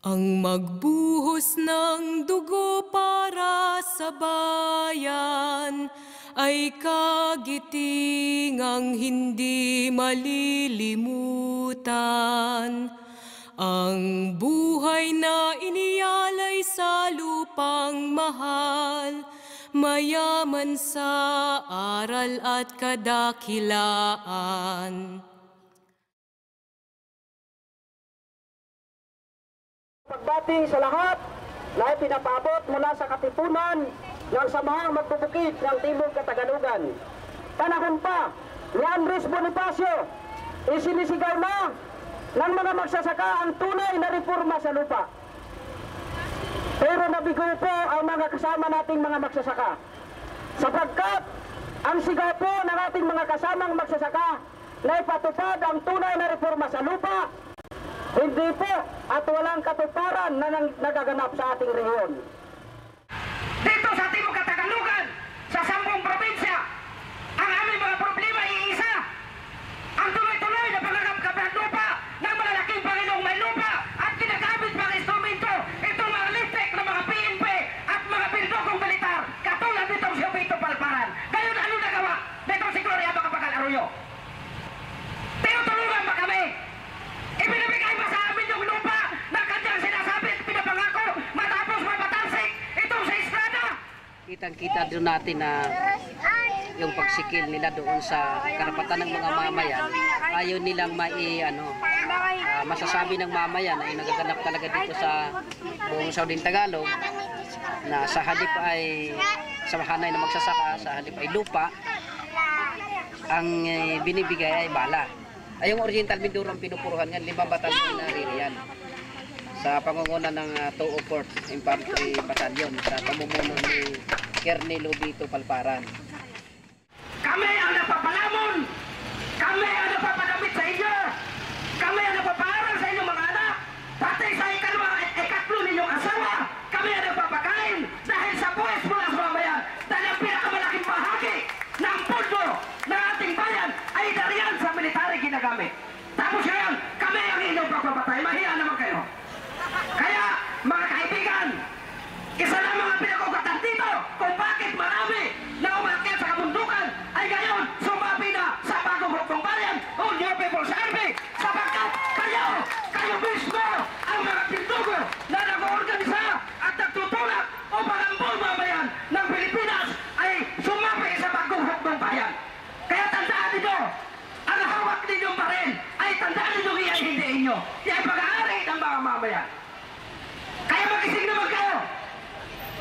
Ang magbuhos ng dugo para sa bayan ay kagitingang hindi malilimutan. Ang buhay na inialay sa lupang mahal, mayaman sa aral at kadakilaan. Pagbati sa lahat na pinapabot mula sa katipunan ng samahang magbubukid ng Timog Kataganugan. Panahon pa ni Andres Bonifacio, isinisigaw na ng mga magsasaka ang tunay na reforma sa lupa. Pero nabigo po ang mga kasama nating mga magsasaka. Sapagkat ang sigaw po ng ating mga kasamang magsasaka na ipatupad ang tunay na reforma sa lupa, hindi po at walang katuparan na nagaganap sa ating rehiyon. Dito sa Timog Kataganugan, sa 10 probinsya, ang aming mga problema iisa. Ang tuloy-tuloy na pangangapkap ng lupa ng malalaking Panginoong may lupa at ginagamit mga instrumento, itong mga litek na mga PNP at mga bildokong militar, katulad nitong si Obito Palparan. Ngayon, ano nagawa? Nitong si Gloria Macapagal Arroyo. Tinutulungan ba kami? Ibinibigay ba sa amin yung lupa na kanyang sinasabi at pinapangako matapos mapatansik itong sa Estrada? Kitang-kita doon natin na yung pagsikil nila doon sa karapatan ng mga mamayan, ayaw nilang masasabi ng mamayan ay nagaganap talaga dito sa buong Southern Tagalog na sa halip ay sa hanay na magsasaka, sa halip ay lupa, ang binibigay ay bala. Ay yung Oriental Mindoro ang pinupuruhan yan, 5 batalyon na ririyan sa pangunguna ng 204 Infantry Battalion sa pamumuno ni Colonel Obito Palparan. Kami ang napapalamon! Kami ang napapadamit sa inyo! Kami ang napapaaral sa inyong mga anak! Pati sa ikatlo ninyong asawa! Kami ang napapakain dahil sa buwis mula sa mamayan dahil ang pinakamalaking bahagi ng pundo ng ating bayan ay dariyan sa military ginagamit. Tapos ngayon, kami ang inyong pagpapatay. Mahiya naman kayo. Kaya, mga kaibigan, isa lang mga pinag-ugatan dito kung bakit marami na umakyat sa kabundukan ay ngayon sumabi na sa bagong hukbong bayan o New People's Army sapagkat kayo mismo ang mga pindugo na nag-oorganisa at nagtutulak o pangambol mamayan ng Pilipinas ay sumabi sa bagong hukbong bayan. Kaya tandaan ninyo, ang hawak ninyong baril ay tandaan ninyo iya hindi inyo. Yan pag-aari ng mga mamayan. Kaya magising naman kayo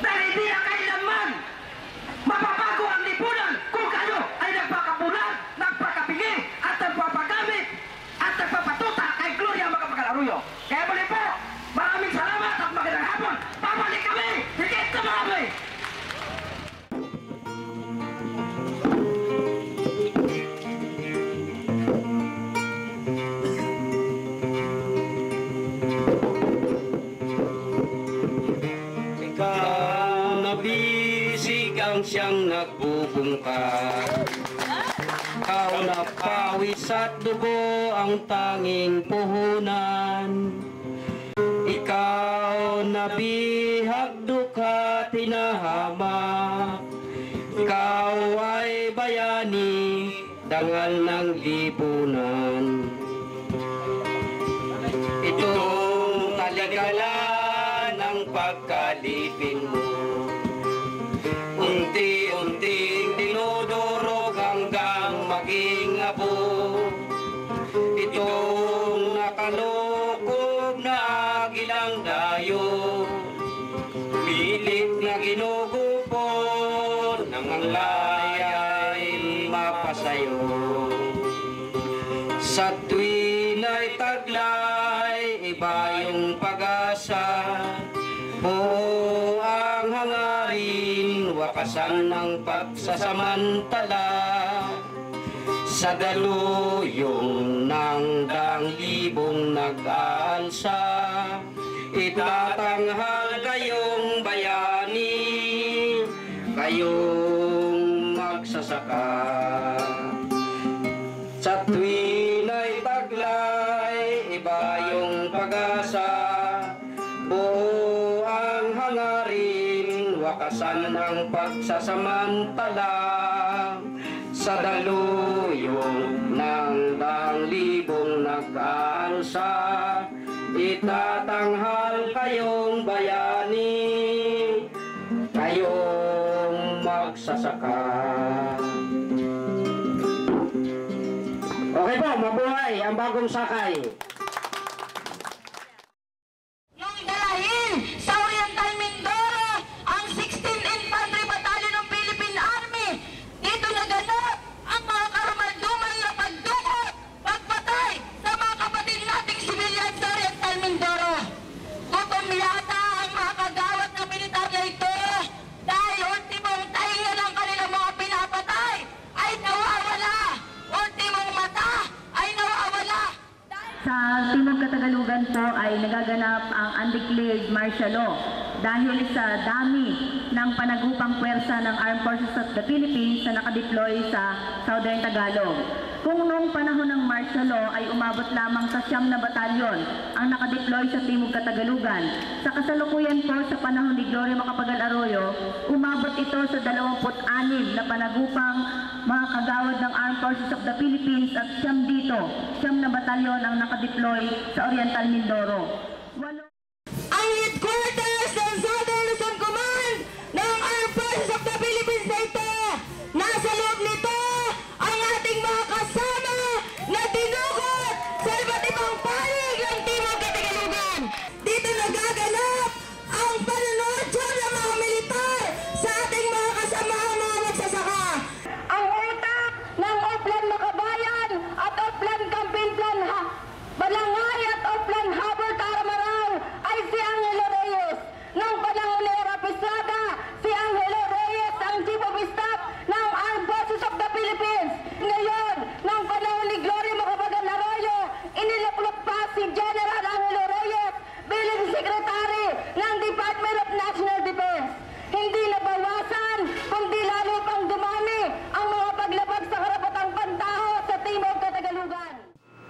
dahil hindi na kailanman mapabago ang lipunan kung kayo ay nagpakabulan, nagpakabingi at nagpapagamit at nagpapatuta kay Gloria Macapagal Arroyo. Kaya muli po, maraming salamat at magandang hapon. Pabalik kami! Higit na marami! Siyang nagbubungkad, ikaw na pawis at dugo ang tanging puhunan. Ikaw na bihag dukha tinahamak, ikaw ay bayani, dangal ng lipunan. Itong taligala ng pagkalipin mo, unti-unting dinudurog hanggang maging abo. Itong nakalukob na agilang dayo, pilit na ginugupon nang ang laya'y mapasayo. Sa tuwin ay taglay, iba yung pag-asa, buo ang hangarin, wakasan ng pagsasamantala. Sa daluyong ng danglibong nag-aalsa, itatanghal kayong bayani, kayong magsasaka. Sa tuwin ay taglay, iba yung pag-asa, iwasan ang pagsasamantala sa daluyong ng libong nag-aalsa. Itatanghal kayong bayani, kayong magsasaka. Okay po, mabuhay ang bagong sakay. Nung dalahin sa Oriental Mindoro ang 16th Infantry Battalion ng Philippine Army, dito naganap ang mga karumaldumal na pagdukot, pagpatay sa mga kapatid nating civilian sa Oriental Mindoro. Gutom yata ang mga kagawad ng militar na ito dahil ultimong tahinga ng kanilang mga pinapatay ay nawawala. Ultimong mata ay nawawala. Sa Timog Katagalugan po ay nagaganap ang undeclared martial law dahil sa dami ng panagupang puwersa ng Armed Forces of the Philippines na nakadeploy sa Southern Tagalog. Kung noong panahon ng martial law ay umabot lamang sa 9 na batalyon ang nakadeploy sa Timog Katagalugan, sa kasalukuyan po sa panahon ni Gloria Macapagal Arroyo, umabot ito sa 26 na panagupang mga kagawad ng Armed Forces of the Philippines at 9 dito, 9 na batalyon ang nakadeploy sa Oriental Mindoro. Ang headquarters ng Southern Luzon Command ng Armed Forces of the Philippines na ito, nasa loob nito ang ating mga kasama na dinukot sa iba't ibang panig ng Timog Katagalugan. Dito nagaganap ang panunudsyo ng mga militar sa ating mga kasamahan mga nagsasaka. Ang utak ng Oplan Makabayan at Oplan Campaign Plan Balangay at Oplan Habor Taramaraw ay si Angelo Reyes. Noong panahon ni Erap Estrada, si Angelo Reyes ang Chief of Staff ng Armed Forces of the Philippines. Ngayon, noong panahon ni Gloria Macapagal Arroyo, iniluklok pa si General Angelo Reyes bilang Secretary ng Department of National Defense. Hindi nabawasan, kundi lalo pang dumami ang mga paglabag sa karapatang pantao sa Timog Katagalugan.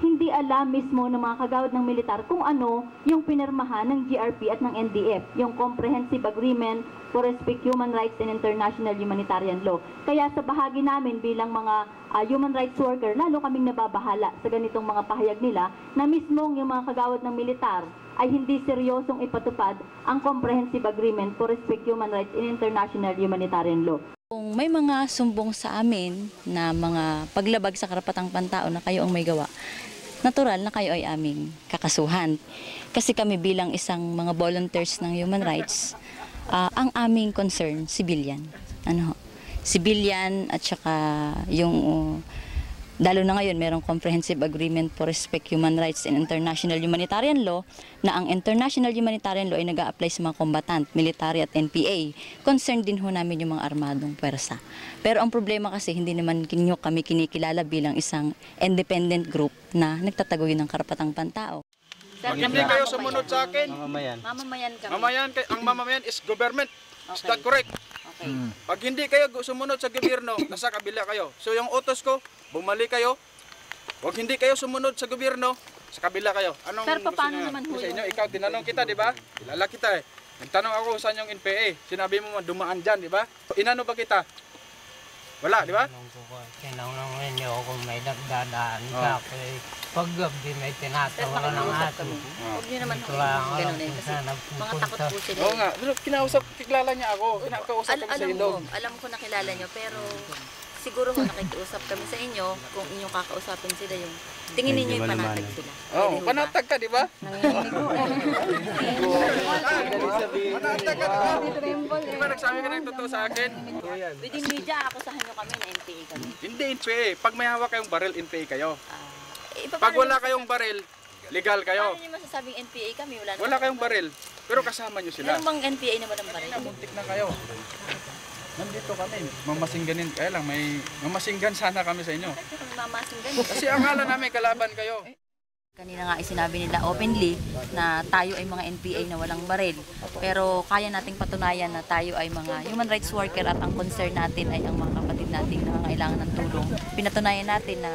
Hindi alam mismo ng mga kagawad ng militar kung ano yung pinirmahan ng GRP at ng NDF, yung Comprehensive Agreement for Respect Human Rights and International Humanitarian Law. Kaya sa bahagi namin bilang mga human rights worker, lalo kaming nababahala sa ganitong mga pahayag nila na mismong yung mga kagawad ng militar ay hindi seryosong ipatupad ang Comprehensive Agreement for Respect Human Rights and International Humanitarian Law. Kung may mga sumbong sa amin na mga paglabag sa karapatang pantao na kayo ang may gawa, natural na kayo ay aming kakasuhan. Kasi kami bilang isang mga volunteers ng human rights, ang aming concern, civilian. Civilian at saka yung, lalo na ngayon, merong Comprehensive Agreement for Respect Human Rights and International Humanitarian Law, na ang International Humanitarian Law ay nag-a-apply sa mga combatant, military at NPA. Concerned din ho namin yung mga armadong pwersa. Pero ang problema kasi, hindi naman kami kinikilala bilang isang independent group na nagtataguyod ng karapatang pantao. Pag hindi kayo sumunod sa akin, Mamamayan kami. ang mamamayan is government. Is that correct? Okay. Pag hindi kayo sumunod sa gobyerno, nasa kabila kayo. So yung utos ko, bumalik kayo. Pag hindi kayo sumunod sa gobyerno, sa kabila kayo. Anong Pero gusto paano niyo? naman ho Sa yun? inyo, ikaw, tinanong kita, di ba? Kilala kita eh. Nagtanong ako saan yung NPA. Sinabi mo dumaan dyan, di ba? Inano ba kita? Wala, di ba? Tinanong niyo kung may nagdadaan ka. Pag gabi may tinatawa ng ato. Huwag niyo naman ganun eh. Kasi mga takot po sila. Oo nga, pero kilala niya ako. Kinakausap kami sa ilog. Alam ko na kilala nyo, pero siguro kung nakikiusap kami sa inyo, kung inyong kakausapin sila yung tingin ninyo yung panatag sila. Oo, panatag ka, di ba? Nanginginig ko. Panatag ka, di ba? Di ba nagsabi ka ng totoo sa akin? Within media, akusahan nyo kami na NPA kami. Hindi NPA. Pag may hawak kayong baril, NPA kayo. Paano Pag wala nyo kayong baril, legal kayo. Paano nyo masasabing NPA kami? Wala kayong baril, pero kasama nyo sila. Ano bang NPA na walang baril? Muntik na kayo. Nandito kami. Mamasingganin. Kaya lang, may mamasinggan sana kami sa inyo. Bakit kami mamasinggan? Kasi ang akala namin, kalaban kayo. Kanina nga sinabi nila openly na tayo ay mga NPA na walang baril. Pero kaya nating patunayan na tayo ay mga human rights worker at ang concern natin ay ang mga kapatid nating nangangailangan ng tulong. Pinatunayan natin na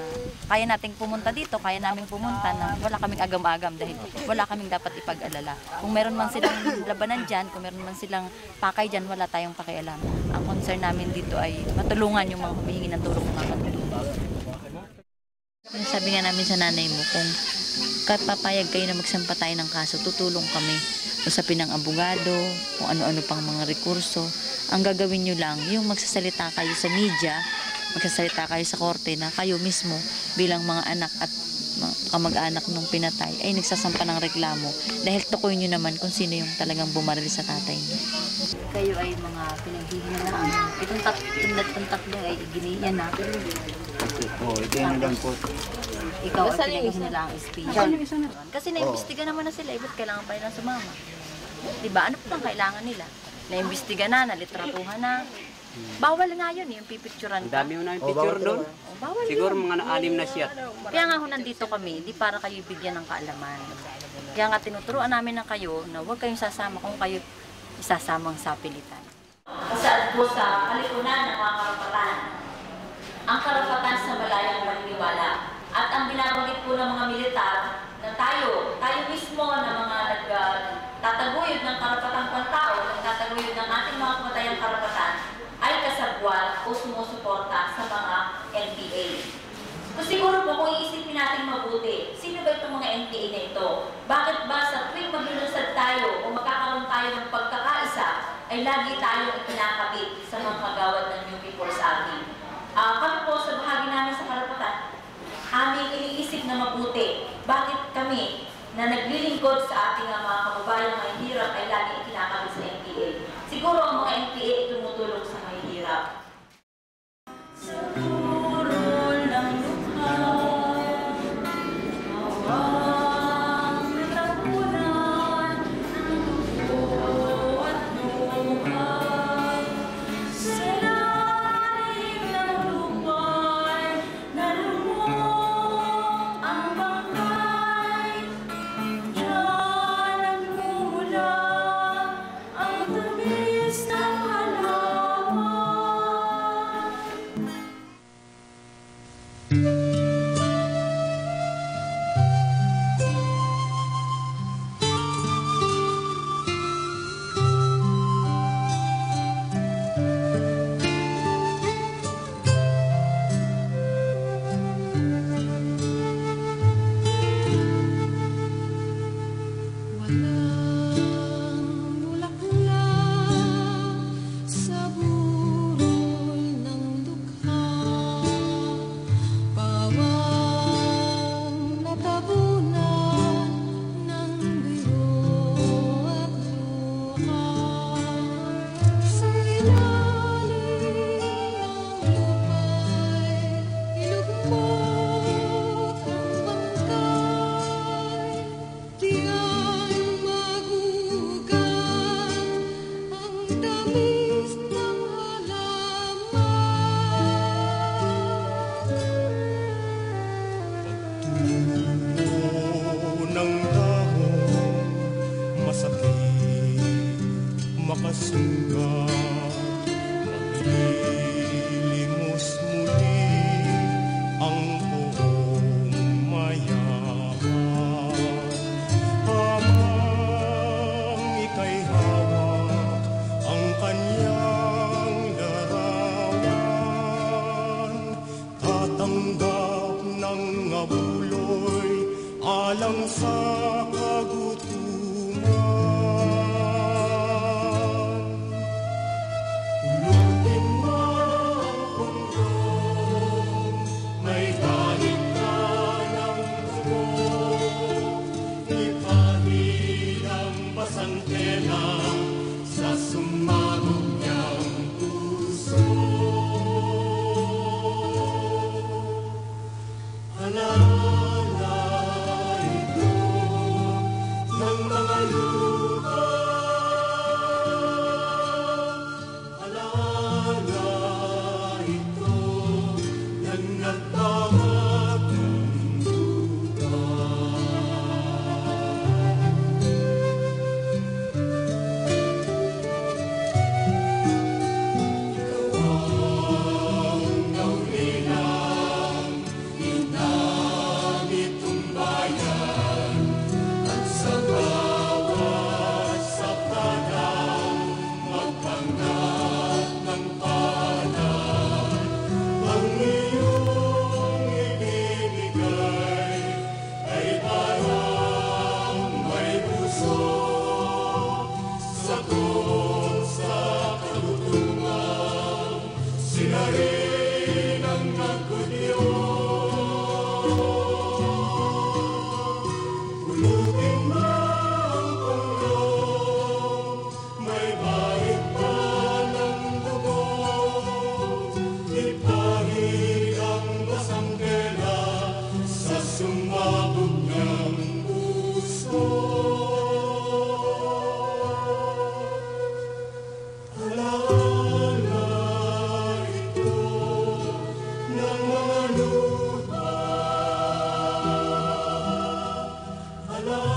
kaya nating pumunta dito, kaya naming pumunta na wala kaming agam-agam dahil wala kaming dapat ipag-alala. Kung meron man silang labanan dyan, kung meron man silang pakay dyan, wala tayong pakialam. Ang concern namin dito ay matulungan yung mga humihingi ng tulong mga katulungan. Sabi nga namin sa nanay mo, kung papayag kayo na magsampa tayo ng kaso, tutulong kami. Usapin ng abogado, kung ano-ano pang mga rekurso. Ang gagawin nyo lang, yung magsasalita kayo sa media, magsasalita kayo sa korte na kayo mismo bilang mga anak at kamag-anak ng pinatay ay nagsasampa ng reklamo dahil tukoy nyo naman kung sino yung talagang bumaril sa tatay niyo. Kayo ay mga pinaghihinaan. Itong tatlo ay iginiyan na. Oo, ito yung lang po. Ikaw ay pinaghihinala ang special. Kasi naimbestiga naman na sila, ibig kailangan pa nilang sumama. Diba? Ano pa ang kailangan nila? Naimbestiga na, nalitratuhan na. Bawal nga yun, yung pipicturan ka. Ang dami mo na yung picture doon. Siguro mga 6 na siya. Kaya nga ho nandito kami, di para kayo bigyan ng kaalaman. Kaya nga tinuturuan namin na kayo na huwag kayong sasama kung kayo isasamang sa pilitan. Kasaad po sa kalipunan ng mga karapatan. Ang karapatan sa malayang paniniwala. At ang binabanggit po ng mga militar na tayo mismo na mga nagtataguyod ng karapatang pantao, nagtataguyod ng ating mga kamatayang karapatan, ay kasabwat o sumusuporta sa mga NPA. So, siguro po kung iisipin natin mabuti, sino ba itong mga NPA na ito? Bakit ba sa tuwing maglulunsad tayo o magkakaroon tayo ng pagkakaisa, ay lagi tayong ikinakabit sa mga kagawad ng New People's Army? Kami po sa bahagi namin sa karapatan, aming iniisip na mabuti, bakit kami na naglilingkod sa ating mga kababayan na mahihirap ay lagi ikinakabit sa NPA. Siguro ang mga NPA ay tumutulong sa mahihirap. Sa burol ng lukha, awang natapunan ng dugo at luha. Sa lalim ng lupay, nalumok ang bangkay. Diyan nagmumula ang tamis ng halaman. Walang bulaklak sa burol ng dukha, pawang natabunan ng biro at luha. Sa ilalim ng lupay, ilugmok ang bangkay. Diyan magugat ang tamis ng Pagtulo ng dahon, masakit, makasugat, maglilimos muli ang buong mayaman. Habang ika'y hawak ang kanyang larawan, tatanggap ng abuloy alang sa kagutuman. Ulutin mo ang pundong, may dahil ka ng dugo. Ipahid ang basantela sa sumagong niyang puso. Alala ito ng Lord.